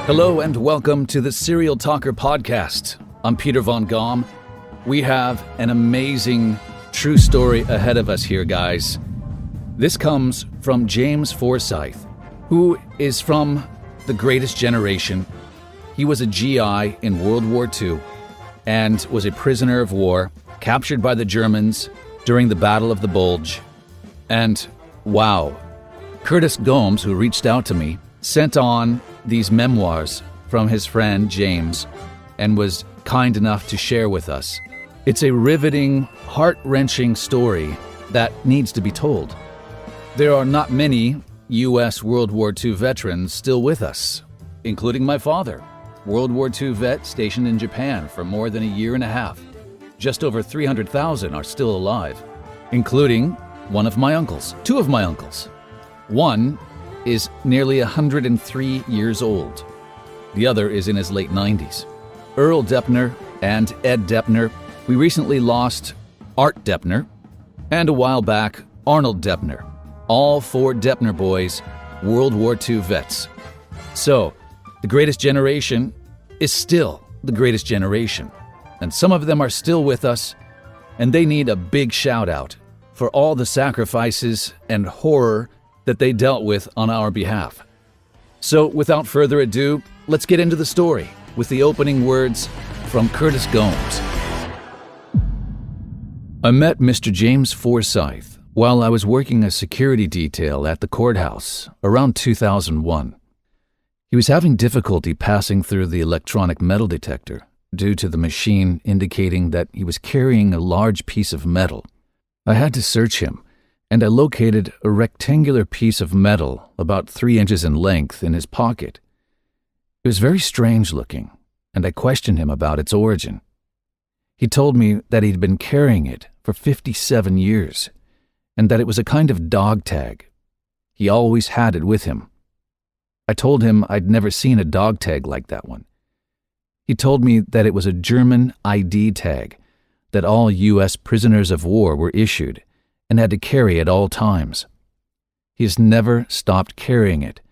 Hello and welcome to the Serial Talker podcast. I'm Peter Von Gom. We have an amazing true story ahead of us here, guys. This comes from James Forsythe, who is from the greatest generation. He was a GI in World War II and was a prisoner of war, captured by the Germans during the Battle of the Bulge. And wow, Curtis Gomes, who reached out to me, sent on these memoirs from his friend James and was kind enough to share with us. It's a riveting, heart-wrenching story that needs to be told. There are not many U.S. World War II veterans still with us, including my father, World War II vet stationed in Japan for more than a year and a half. Just over 300,000 are still alive, including one of my uncles, two of my uncles. One is nearly 103 years old. The other is in his late 90s. Earl Deppner and Ed Deppner. We recently lost Art Deppner, and a while back, Arnold Deppner. All four Deppner boys, World War II vets. So, the greatest generation is still the greatest generation. And some of them are still with us, and they need a big shout out for all the sacrifices and horror that they dealt with on our behalf. So, without further ado, let's get into the story with the opening words from Curtis Gomes. I met Mr. James Forsythe while I was working a security detail at the courthouse around 2001. He was having difficulty passing through the electronic metal detector due to the machine indicating that he was carrying a large piece of metal. I had to search him, and I located a rectangular piece of metal about 3 inches in length in his pocket. It was very strange looking, and I questioned him about its origin. He told me that he'd been carrying it for 57 years, and that it was a kind of dog tag. He always had it with him. I told him I'd never seen a dog tag like that one. He told me that it was a German ID tag that all U.S. prisoners of war were issued and had to carry at all times. He has never stopped carrying it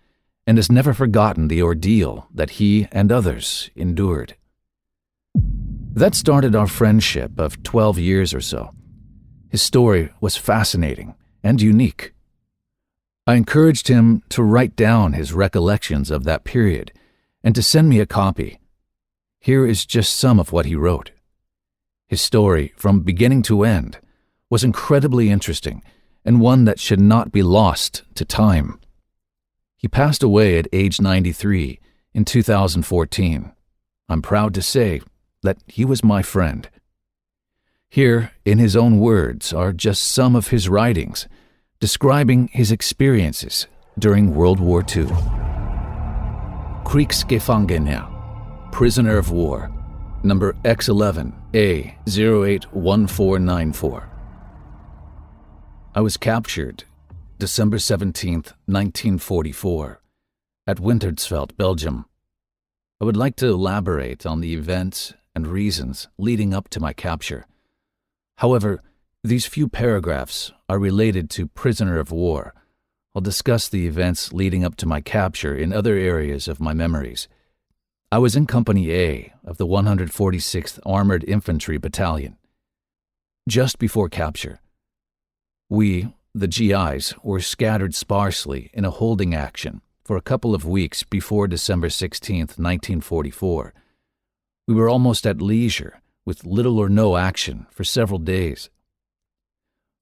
and has never forgotten the ordeal that he and others endured. That started our friendship of 12 years or so. His story was fascinating and unique. I encouraged him to write down his recollections of that period and to send me a copy. Here is just some of what he wrote. His story, from beginning to end, was incredibly interesting and one that should not be lost to time. He passed away at age 93 in 2014. I'm proud to say that he was my friend. Here, in his own words, are just some of his writings describing his experiences during World War II. Kriegsgefangener, prisoner of war, number X11, A081494. I was captured December 17, 1944, at Wintersveld, Belgium. I would like to elaborate on the events and reasons leading up to my capture. However, these few paragraphs are related to prisoner of war. I'll discuss the events leading up to my capture in other areas of my memories. I was in Company A of the 146th Armored Infantry Battalion. Just before capture, we, the GIs, were scattered sparsely in a holding action for a couple of weeks before December 16, 1944. We were almost at leisure, with little or no action for several days.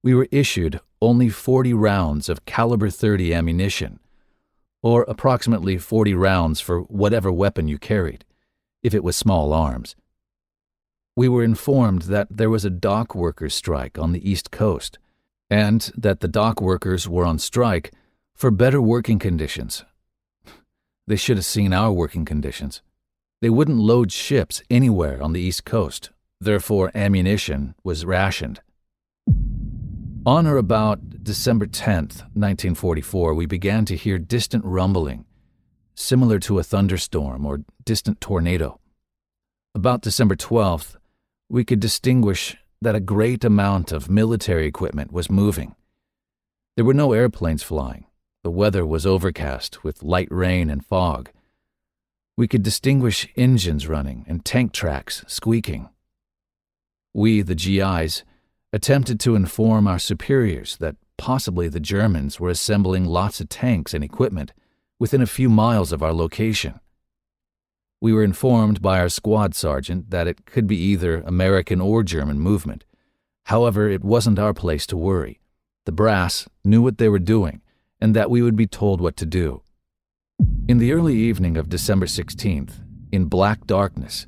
We were issued only 40 rounds of caliber 30 ammunition, or approximately 40 rounds for whatever weapon you carried, if it was small arms. We were informed that there was a dock workers' strike on the East Coast, and that the dock workers were on strike for better working conditions. They should have seen our working conditions. They wouldn't load ships anywhere on the East Coast, therefore ammunition was rationed. On or about December 10th, 1944, we began to hear distant rumbling, similar to a thunderstorm or distant tornado. About December 12th, we could distinguish that a great amount of military equipment was moving. There were no airplanes flying. The weather was overcast with light rain and fog. We could distinguish engines running and tank tracks squeaking. We, the GIs, attempted to inform our superiors that possibly the Germans were assembling lots of tanks and equipment within a few miles of our location. We were informed by our squad sergeant that it could be either American or German movement. However, it wasn't our place to worry. The brass knew what they were doing and that we would be told what to do. In the early evening of December 16th, in black darkness,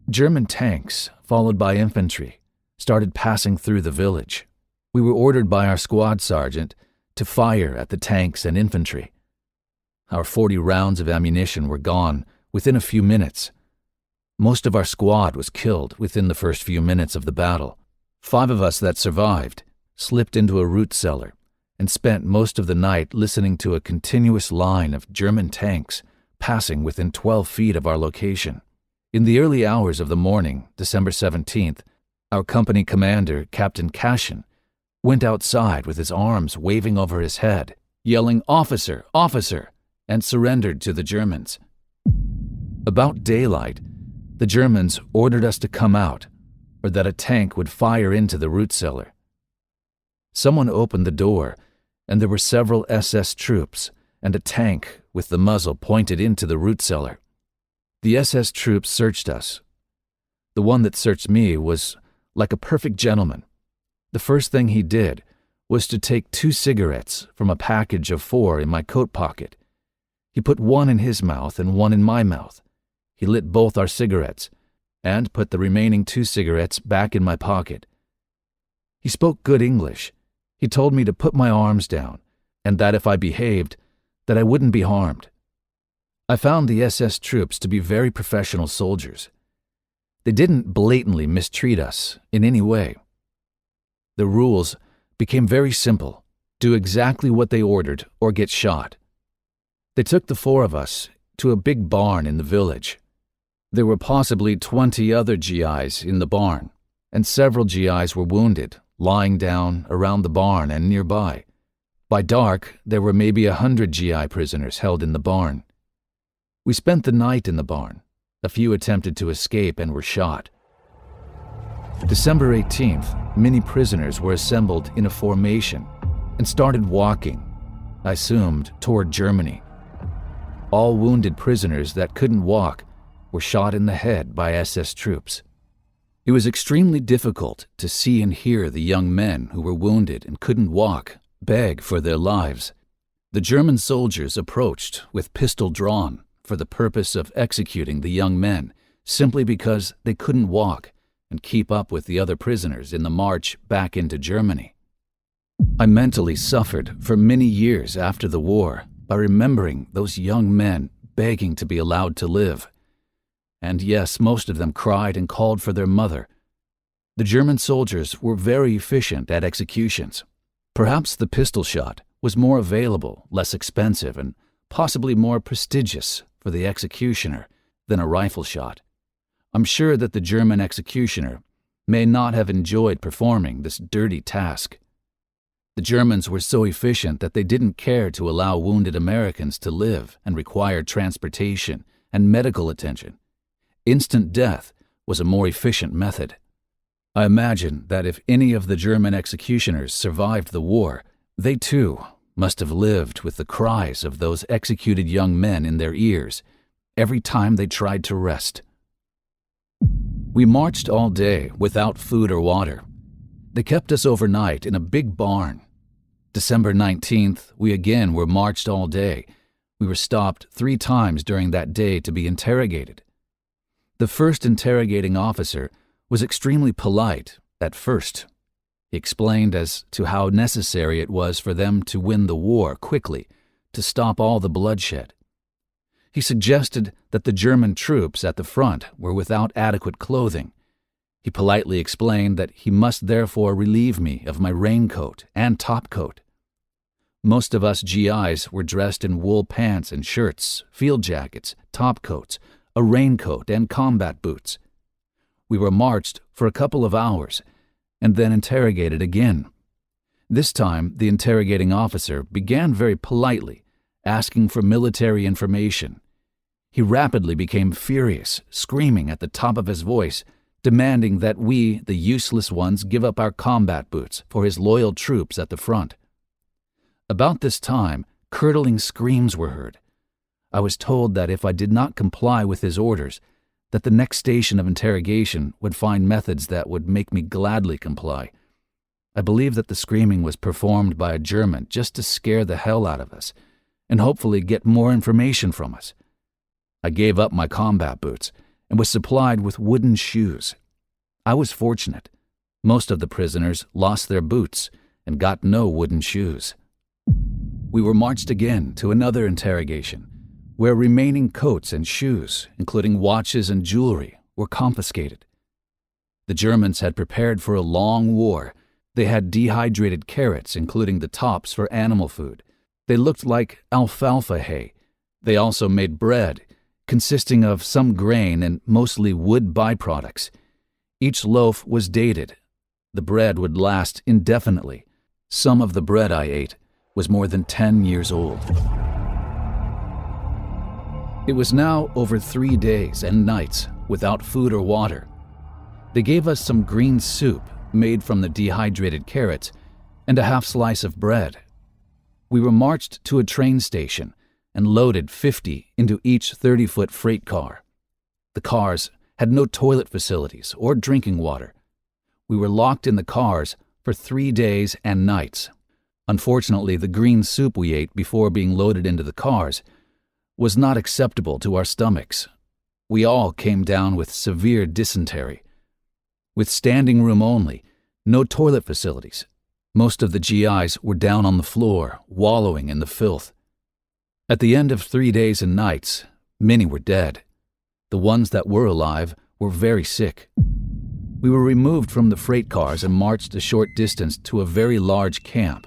German tanks, followed by infantry, started passing through the village. We were ordered by our squad sergeant to fire at the tanks and infantry. Our 40 rounds of ammunition were gone within a few minutes. Most of our squad was killed within the first few minutes of the battle. 5 of us that survived slipped into a root cellar and spent most of the night listening to a continuous line of German tanks passing within 12 feet of our location. In the early hours of the morning, December 17th, our company commander, Captain Cashin, went outside with his arms waving over his head, yelling, "Officer, officer," and surrendered to the Germans. About daylight, the Germans ordered us to come out, or that a tank would fire into the root cellar. Someone opened the door, and there were several SS troops and a tank with the muzzle pointed into the root cellar. The SS troops searched us. The one that searched me was like a perfect gentleman. The first thing he did was to take 2 cigarettes from a package of 4 in my coat pocket. He put one in his mouth and one in my mouth. He lit both our cigarettes and put the remaining 2 cigarettes back in my pocket. He spoke good English. He told me to put my arms down and that if I behaved, that I wouldn't be harmed. I found the SS troops to be very professional soldiers. They didn't blatantly mistreat us in any way. The rules became very simple: do exactly what they ordered or get shot. They took the 4 of us to a big barn in the village. There were possibly 20 other GIs in the barn, and several GIs were wounded, lying down around the barn and nearby. By dark, there were maybe 100 GI prisoners held in the barn. We spent the night in the barn. A few attempted to escape and were shot. December 18th, many prisoners were assembled in a formation and started walking, I assumed, toward Germany. All wounded prisoners that couldn't walk were shot in the head by SS troops. It was extremely difficult to see and hear the young men who were wounded and couldn't walk beg for their lives. The German soldiers approached with pistol drawn for the purpose of executing the young men simply because they couldn't walk and keep up with the other prisoners in the march back into Germany. I mentally suffered for many years after the war by remembering those young men begging to be allowed to live. And yes, most of them cried and called for their mother. The German soldiers were very efficient at executions. Perhaps the pistol shot was more available, less expensive, and possibly more prestigious for the executioner than a rifle shot. I'm sure that the German executioner may not have enjoyed performing this dirty task. The Germans were so efficient that they didn't care to allow wounded Americans to live and required transportation and medical attention. Instant death was a more efficient method. I imagine that if any of the German executioners survived the war, they too must have lived with the cries of those executed young men in their ears every time they tried to rest. We marched all day without food or water. They kept us overnight in a big barn. December 19th, we again were marched all day. We were stopped 3 times during that day to be interrogated. The first interrogating officer was extremely polite at first. He explained as to how necessary it was for them to win the war quickly to stop all the bloodshed. He suggested that the German troops at the front were without adequate clothing. He politely explained that he must therefore relieve me of my raincoat and topcoat. Most of us GIs were dressed in wool pants and shirts, field jackets, topcoats, a raincoat, and combat boots. We were marched for a couple of hours and then interrogated again. This time, the interrogating officer began very politely, asking for military information. He rapidly became furious, screaming at the top of his voice, demanding that we, the useless ones, give up our combat boots for his loyal troops at the front. About this time, curdling screams were heard. I was told that if I did not comply with his orders, that the next station of interrogation would find methods that would make me gladly comply. I believe that the screaming was performed by a German just to scare the hell out of us, and hopefully get more information from us. I gave up my combat boots and was supplied with wooden shoes. I was fortunate. Most of the prisoners lost their boots and got no wooden shoes. We were marched again to another interrogation, where remaining coats and shoes, including watches and jewelry, were confiscated. The Germans had prepared for a long war. They had dehydrated carrots, including the tops for animal food. They looked like alfalfa hay. They also made bread, consisting of some grain and mostly wood byproducts. Each loaf was dated. The bread would last indefinitely. Some of the bread I ate was more than 10 years old. It was now over 3 days and nights without food or water. They gave us some green soup made from the dehydrated carrots and a half slice of bread. We were marched to a train station and loaded 50 into each 30-foot freight car. The cars had no toilet facilities or drinking water. We were locked in the cars for 3 days and nights. Unfortunately, the green soup we ate before being loaded into the cars was not acceptable to our stomachs. We all came down with severe dysentery. With standing room only, no toilet facilities. Most of the GIs were down on the floor, wallowing in the filth. At the end of 3 days and nights, many were dead. The ones that were alive were very sick. We were removed from the freight cars and marched a short distance to a very large camp.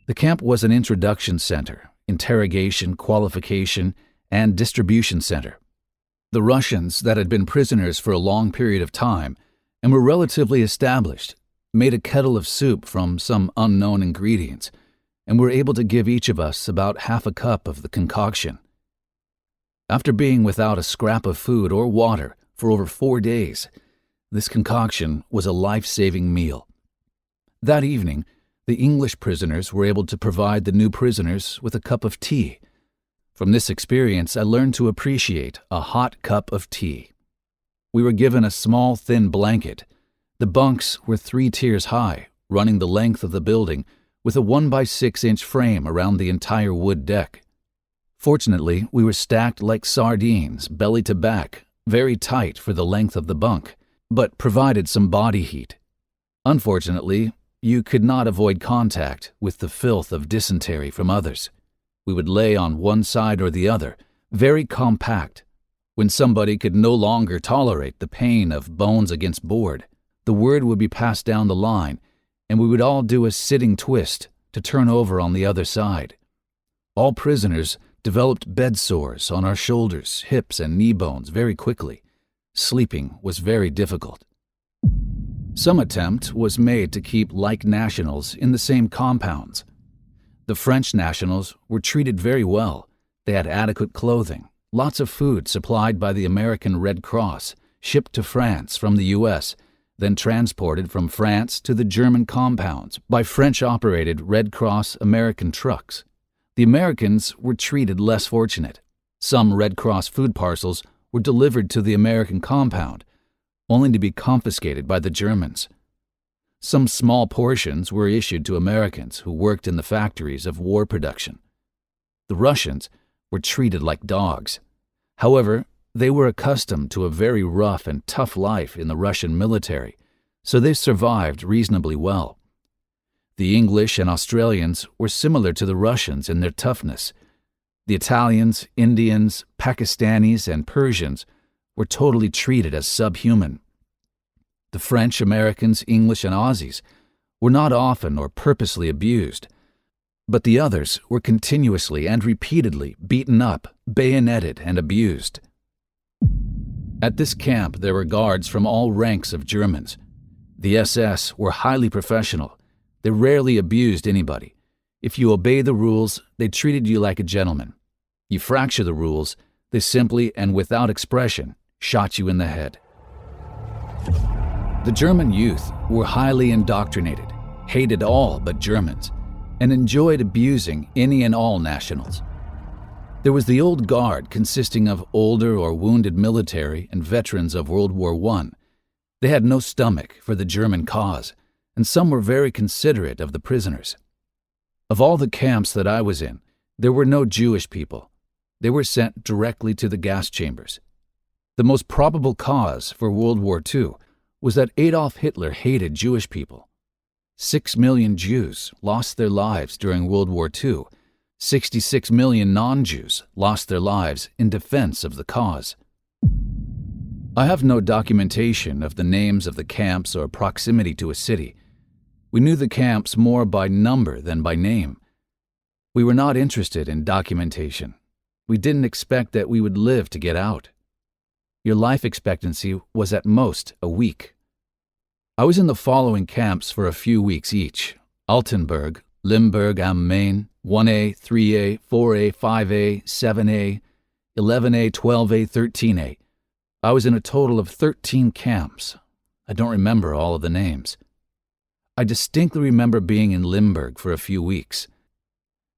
The camp was an introduction center, interrogation, qualification, and distribution center. The Russians that had been prisoners for a long period of time and were relatively established made a kettle of soup from some unknown ingredients and were able to give each of us about half a cup of the concoction. After being without a scrap of food or water for over 4 days, this concoction was a life-saving meal. That evening, the English prisoners were able to provide the new prisoners with a cup of tea. From this experience, I learned to appreciate a hot cup of tea. We were given a small, thin blanket. The bunks were 3 tiers high, running the length of the building, with a 1-by-6-inch frame around the entire wood deck. Fortunately, we were stacked like sardines, belly to back, very tight for the length of the bunk, but provided some body heat. Unfortunately, you could not avoid contact with the filth of dysentery from others. We would lay on one side or the other, very compact. When somebody could no longer tolerate the pain of bones against board, the word would be passed down the line, and we would all do a sitting twist to turn over on the other side. All prisoners developed bed sores on our shoulders, hips, and knee bones very quickly. Sleeping was very difficult. Some attempt was made to keep like nationals in the same compounds. The French nationals were treated very well. They had adequate clothing, lots of food supplied by the American Red Cross, shipped to France from the U.S., then transported from France to the German compounds by French-operated Red Cross American trucks. The Americans were treated less fortunate. Some Red Cross food parcels were delivered to the American compound, only to be confiscated by the Germans. Some small portions were issued to Americans who worked in the factories of war production. The Russians were treated like dogs. However, they were accustomed to a very rough and tough life in the Russian military, so they survived reasonably well. The English and Australians were similar to the Russians in their toughness. The Italians, Indians, Pakistanis, and Persians were totally treated as subhuman. The French, Americans, English, and Aussies were not often or purposely abused, but the others were continuously and repeatedly beaten up, bayoneted, and abused. At this camp there were guards from all ranks of Germans. The SS were highly professional. They rarely abused anybody. If you obey the rules, they treated you like a gentleman. You fracture the rules, They simply and without expression shot you in the head. The German youth were highly indoctrinated, hated all but Germans, and enjoyed abusing any and all nationals. There was the old guard consisting of older or wounded military and veterans of World War I. They had no stomach for the German cause, and some were very considerate of the prisoners. Of all the camps that I was in, there were no Jewish people. They were sent directly to the gas chambers. The most probable cause for World War II was that Adolf Hitler hated Jewish people. 6 million Jews lost their lives during World War II. 66 million non-Jews lost their lives in defense of the cause. I have no documentation of the names of the camps or proximity to a city. We knew the camps more by number than by name. We were not interested in documentation. We didn't expect that we would live to get out. Your life expectancy was at most a week. I was in the following camps for a few weeks each: Altenburg, Limburg am Main, 1A, 3A, 4A, 5A, 7A, 11A, 12A, 13A. I was in a total of 13 camps. I don't remember all of the names. I distinctly remember being in Limburg for a few weeks.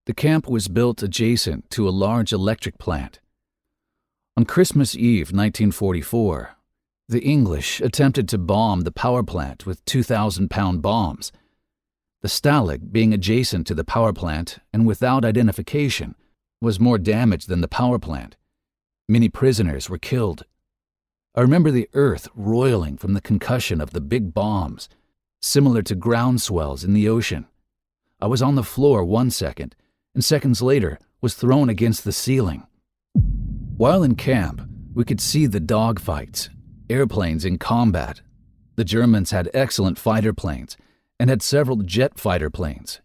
The camp was built adjacent to a large electric plant. On Christmas Eve 1944, the English attempted to bomb the power plant with 2,000-pound bombs. The Stalag, being adjacent to the power plant and without identification, was more damaged than the power plant. Many prisoners were killed. I remember the earth roiling from the concussion of the big bombs, similar to ground swells in the ocean. I was on the floor 1 second, and seconds later was thrown against the ceiling. While in camp, we could see the dogfights, airplanes in combat. The Germans had excellent fighter planes and had several jet fighter planes.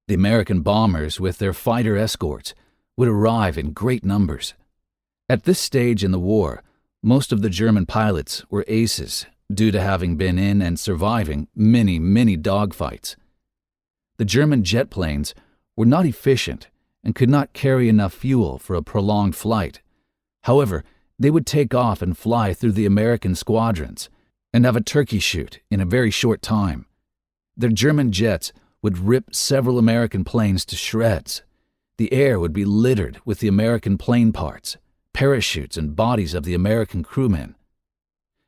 The American bombers, with their fighter escorts, would arrive in great numbers. At this stage in the war, most of the German pilots were aces, due to having been in and surviving many, many dogfights. The German jet planes were not efficient and could not carry enough fuel for a prolonged flight. However, they would take off and fly through the American squadrons and have a turkey shoot in a very short time. Their German jets would rip several American planes to shreds. The air would be littered with the American plane parts, parachutes, and bodies of the American crewmen.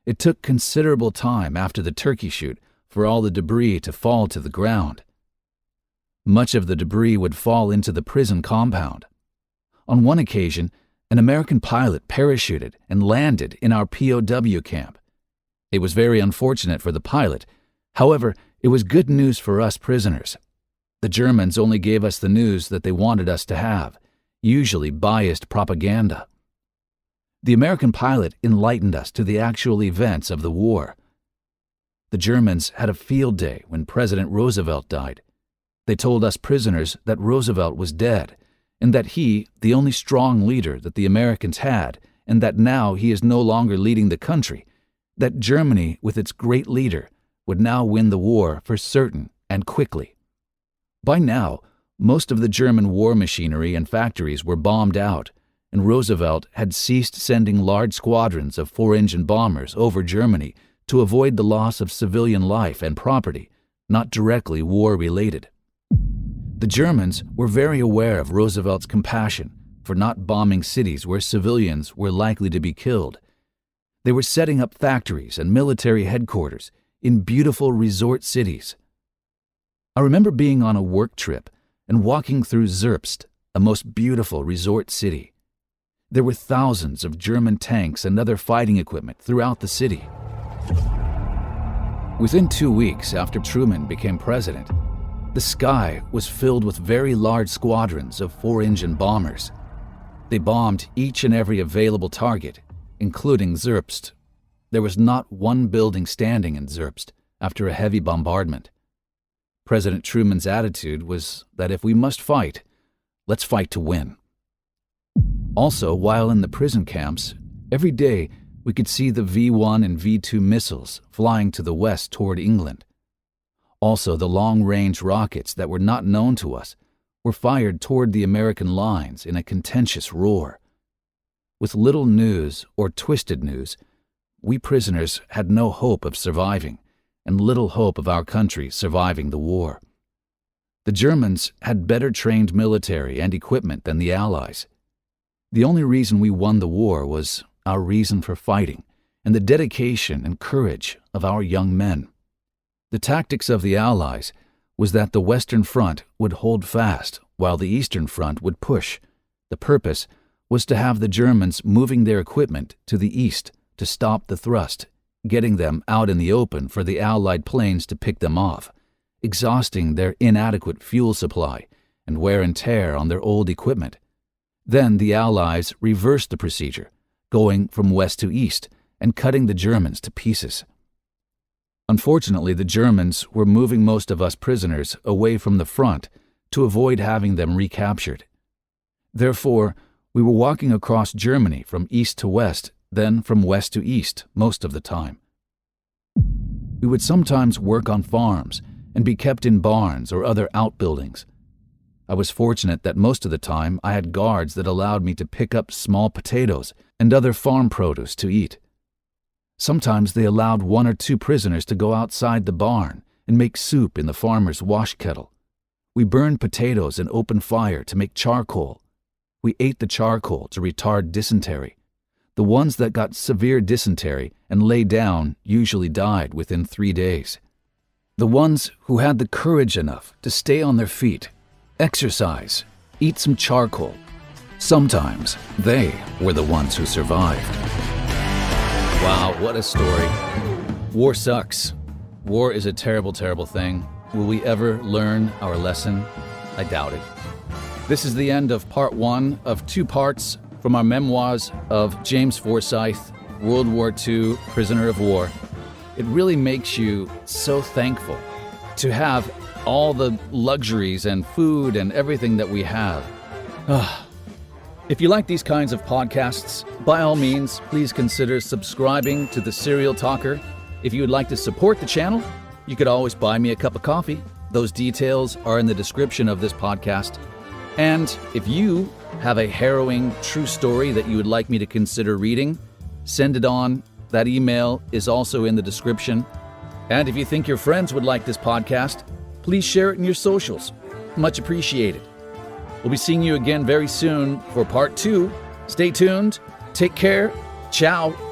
It took considerable time after the turkey shoot for all the debris to fall to the ground. Much of the debris would fall into the prison compound. On one occasion, an American pilot parachuted and landed in our POW camp. It was very unfortunate for the pilot. However, it was good news for us prisoners. The Germans only gave us the news that they wanted us to have, usually biased propaganda. The American pilot enlightened us to the actual events of the war. The Germans had a field day when President Roosevelt died. They told us prisoners that Roosevelt was dead, and that he, the only strong leader that the Americans had, and that now he is no longer leading the country, that Germany, with its great leader, would now win the war for certain and quickly. By now, most of the German war machinery and factories were bombed out, and Roosevelt had ceased sending large squadrons of 4-engine bombers over Germany to avoid the loss of civilian life and property, not directly war-related. The Germans were very aware of Roosevelt's compassion for not bombing cities where civilians were likely to be killed. They were setting up factories and military headquarters in beautiful resort cities. I remember being on a work trip and walking through Zerbst, a most beautiful resort city. There were thousands of German tanks and other fighting equipment throughout the city. Within 2 weeks after Truman became president, the sky was filled with very large squadrons of 4-engine bombers. They bombed each and every available target, including Zerbst. There was not one building standing in Zerbst after a heavy bombardment. President Truman's attitude was that if we must fight, let's fight to win. Also, while in the prison camps, every day we could see the V-1 and V-2 missiles flying to the west toward England. Also, the long-range rockets that were not known to us were fired toward the American lines in a contentious roar. with little news or twisted news, we prisoners had no hope of surviving, and little hope of our country surviving the war. The Germans had better trained military and equipment than the Allies. The only reason we won the war was our reason for fighting and the dedication and courage of our young men. The tactics of the Allies was that the Western Front would hold fast while the Eastern Front would push. The purpose was to have the Germans moving their equipment to the east to stop the thrust, getting them out in the open for the Allied planes to pick them off, exhausting their inadequate fuel supply and wear and tear on their old equipment. Then the Allies reversed the procedure, going from west to east and cutting the Germans to pieces. Unfortunately, the Germans were moving most of us prisoners away from the front to avoid having them recaptured. Therefore, we were walking across Germany from east to west, then from west to east most of the time. We would sometimes work on farms and be kept in barns or other outbuildings. I was fortunate that most of the time I had guards that allowed me to pick up small potatoes and other farm produce to eat. Sometimes they allowed 1 or 2 prisoners to go outside the barn and make soup in the farmer's wash kettle. We burned potatoes in open fire to make charcoal. We ate the charcoal to retard dysentery. The ones that got severe dysentery and lay down usually died within 3 days. The ones who had the courage enough to stay on their feet, exercise, eat some charcoal, sometimes they were the ones who survived. Wow, what a story. War sucks. War is a terrible, terrible thing. Will we ever learn our lesson? I doubt it. This is the end of part 1 of 2 parts from our memoirs of James Forsythe, World War II prisoner of war. It really makes you so thankful to have all the luxuries and food and everything that we have. If you like these kinds of podcasts, by all means, please consider subscribing to The Serial Talker. If you would like to support the channel, you could always buy me a cup of coffee. Those details are in the description of this podcast. And if you have a harrowing true story that you would like me to consider reading, send it on. That email is also in the description. And if you think your friends would like this podcast, please share it in your socials. Much appreciated. We'll be seeing you again very soon for part 2. Stay tuned. Take care. Ciao.